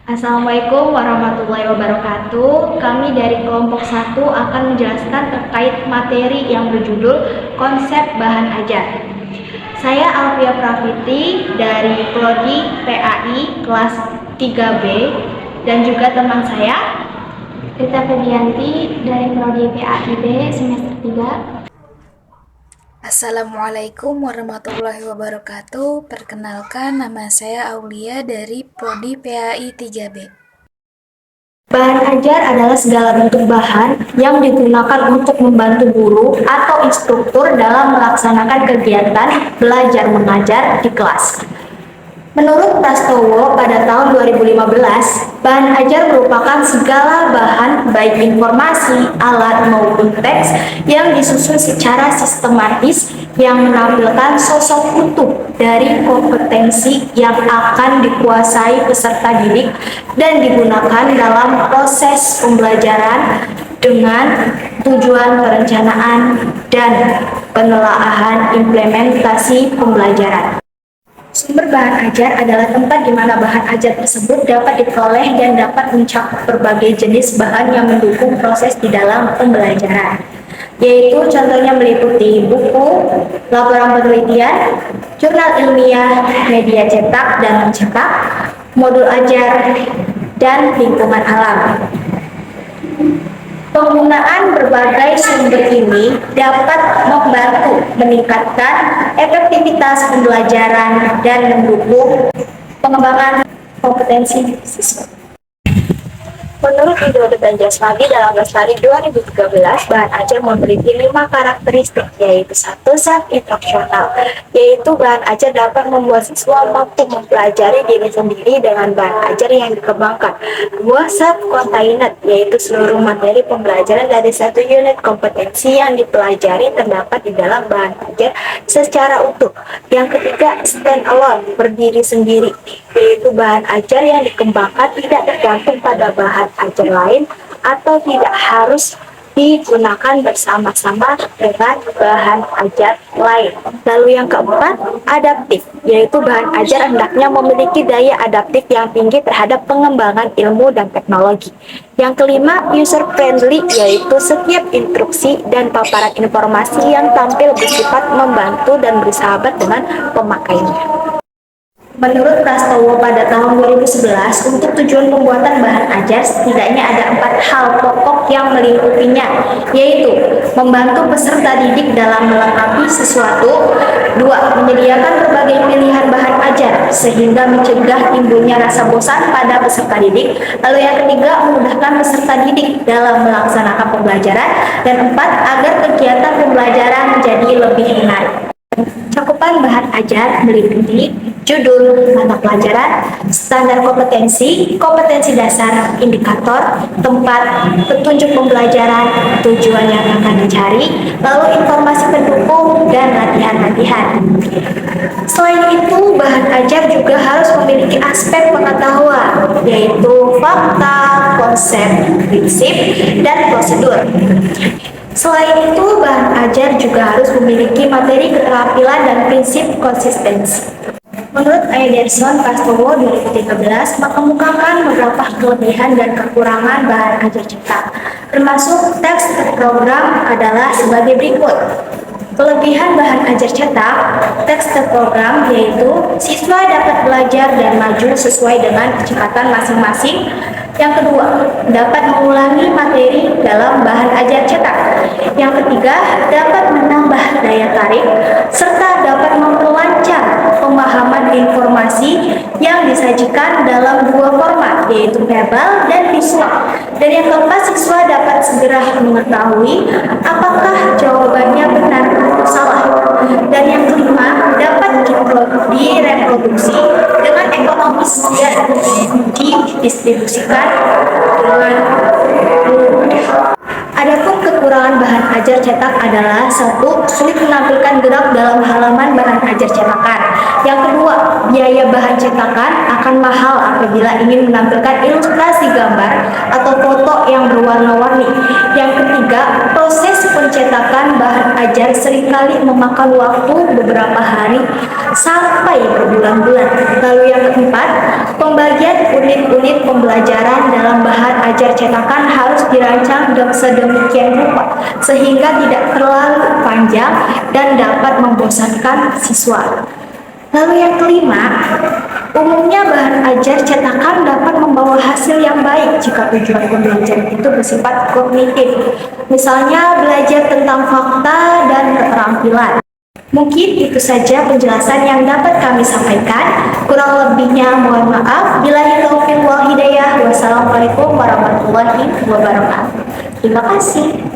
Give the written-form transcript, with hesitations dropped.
Assalamualaikum warahmatullahi wabarakatuh. Kami dari kelompok 1 akan menjelaskan terkait materi yang berjudul konsep bahan ajar. Saya Alfia Praviti dari Prodi PAI kelas 3B dan juga teman saya Rita Febianti dari Prodi PAIB semester 3. Assalamualaikum warahmatullahi wabarakatuh. Perkenalkan, nama saya Aulia dari Prodi PAI 3B. Bahan ajar adalah segala bentuk bahan yang digunakan untuk membantu guru atau instruktur dalam melaksanakan kegiatan belajar mengajar di kelas. Menurut Prastowo pada tahun 2015, bahan ajar merupakan segala bahan baik informasi, alat maupun teks yang disusun secara sistematis yang menampilkan sosok utuh dari kompetensi yang akan dikuasai peserta didik dan digunakan dalam proses pembelajaran dengan tujuan perencanaan dan penelaahan implementasi pembelajaran. Sumber bahan ajar adalah tempat di mana bahan ajar tersebut dapat diperoleh dan dapat mencakup berbagai jenis bahan yang mendukung proses di dalam pembelajaran, yaitu contohnya meliputi buku, laporan penelitian, jurnal ilmiah, media cetak dan mencetak, modul ajar, dan lingkungan alam. Penggunaan berbagai sumber ini dapat membantu meningkatkan efektivitas pembelajaran dan mendukung pengembangan kompetensi siswa. Menurut Widodo dan Jasmadi dalam Lestari 2013, bahan ajar memiliki 5 karakteristik, yaitu 1. Self-instruksional, yaitu bahan ajar dapat membuat siswa mampu mempelajari diri sendiri dengan bahan ajar yang dikembangkan. 2. Self-contained, yaitu seluruh materi pembelajaran dari satu unit kompetensi yang dipelajari terdapat di dalam bahan ajar secara utuh. Yang ketiga, stand-alone, berdiri sendiri, yaitu bahan ajar yang dikembangkan tidak tergantung pada bahan ajar lain atau tidak harus digunakan bersama-sama dengan bahan ajar lain. Lalu yang keempat, adaptif, yaitu bahan ajar hendaknya memiliki daya adaptif yang tinggi terhadap pengembangan ilmu dan teknologi. Yang kelima, user friendly, yaitu setiap instruksi dan paparan informasi yang tampil bersifat membantu dan bersahabat dengan pemakainya. Menurut Prastowo pada tahun 2011, untuk tujuan pembuatan bahan ajar setidaknya ada 4 hal pokok yang melingkupinya, yaitu membantu peserta didik dalam melengkapi sesuatu. 2. Menyediakan berbagai pilihan bahan ajar sehingga mencegah timbulnya rasa bosan pada peserta didik. Lalu yang ketiga, memudahkan peserta didik dalam melaksanakan pembelajaran. Dan 4. Agar kegiatan pembelajaran menjadi lebih menarik. Cakupan bahan ajar meliputi judul mata pelajaran, standar kompetensi, kompetensi dasar, indikator, tempat, petunjuk pembelajaran, tujuan yang akan dicari, lalu informasi pendukung, dan latihan-latihan. Selain itu, bahan ajar juga harus memiliki aspek pengetahuan, yaitu fakta, konsep, prinsip, dan prosedur. Selain itu, bahan ajar juga harus memiliki materi keterampilan dan prinsip konsistensi. Menurut Ederson Prastowo 2013 mengemukakan beberapa kelebihan dan kekurangan bahan ajar cetak, termasuk teks terprogram adalah sebagai berikut. Kelebihan bahan ajar cetak, teks terprogram, yaitu siswa dapat belajar dan maju sesuai dengan kecepatan masing-masing. Yang kedua, dapat mengulangi materi dalam bahan ajar cetak. Yang ketiga, dapat menambah daya tarik, serta dapat memperlancar pemahaman informasi yang disajikan dalam dua format, yaitu verbal dan visual. Dan yang keempat, siswa dapat segera mengetahui apakah jawabannya benar atau salah. Dan yang kelima, dapat direproduksi dengan ekonomis dan didistribusikan dengan mudah. Adapun kekurangan bahan ajar cetak adalah 1. Sulit menampilkan gerak dalam halaman bahan ajar cetakan. Yang kedua, biaya bahan cetakan akan mahal apabila ingin menampilkan ilustrasi gambar atau foto yang berwarna-warni. Yang ketiga, proses pencetakan bahan ajar seringkali memakan waktu beberapa hari sampai berbulan-bulan. Lalu yang keempat, pembagian unit-unit pembelajaran dalam bahan ajar cetakan harus dirancang sedemikian rupa sehingga tidak terlalu panjang dan dapat membosankan siswa. Lalu yang kelima, umumnya bahan ajar cetakan dapat membawa hasil yang baik jika tujuan pembelajaran itu bersifat kognitif. Misalnya belajar tentang fakta dan keterampilan. Mungkin itu saja penjelasan yang dapat kami sampaikan. Kurang lebihnya mohon maaf. Billahi taufiq wal hidayah. Wassalamualaikum warahmatullahi wabarakatuh. Terima kasih.